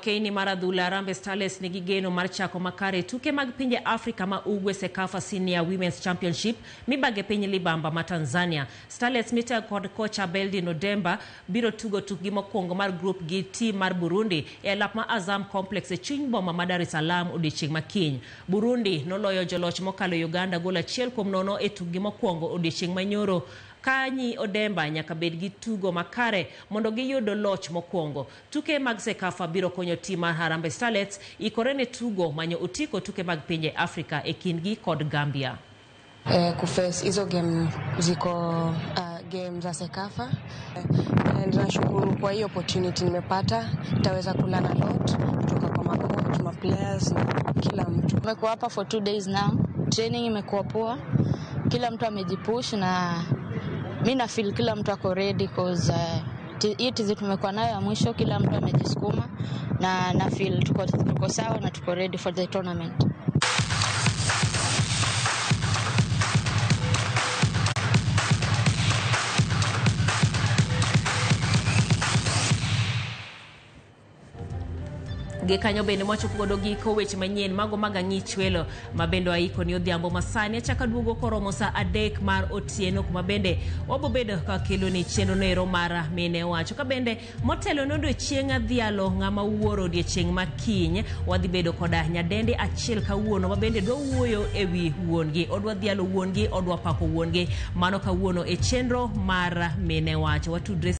Keini Maradhula Harambee Starlets nigi geno mar chako makare tuke mag pinje Afrika ma ugwe Sekafa Senior Women's Championship mibage piny Libamba ma Tanzania. Starlets mita kod coach Beldin Odemba biro tugo tukgi mokwongo mar group gi team mar Burundi e lap ma Azam Complex e chuny boma ma Dar es Salaam odiechieng' makiny. Burundi noloyo joloch mokalo Uganda gol 1-0 e tukgi mokwongo odiechieng' manyoro. Kanyi Odemba nyaka bed gi tugo makare mondo giyud loch mokwongo. Tuke mag Sekafa biro konyo tim mar Harambee Starlets ikore ne tugo manyo utiko tuke mag pinje Afrika e kindgi kod Gambia. Kuface hizo game ziko game za Sekafa. Nashukuru kwa hiyo opportunity nimepata. Nitaweza kulana lot kutoka kwa macoach, ma players na kila mtu. Tumekuwa hapa for 2 days now. Training imekuwa poa. Kila mtu amejipush na mimi na feel kila mtu ako ready cause hii tizi tumekuwa nayo ya mwisho, kila mtu amejisukuma na feel tuko sawa na tuko ready for the tournament. Gekanyo bende mwachopo godo giko weche manyien mago magang'ich welo mabendo aiko ni odhiambo masani achaka duogo koromo sa 3 mar otieno kuma bende wabobedo ka kelo ni chenro nero mara mine wacho ka bende motelo nondo chieng' adhialo ng'ama wuoro odiechieng' makiny wadhi bedo koda nyadende achiel kawuono mabende dwa wuoyo ewi wuongi odwa dhialo wuongi odwa pako wuongi mano kawuono e chenro mara mine wacho watudre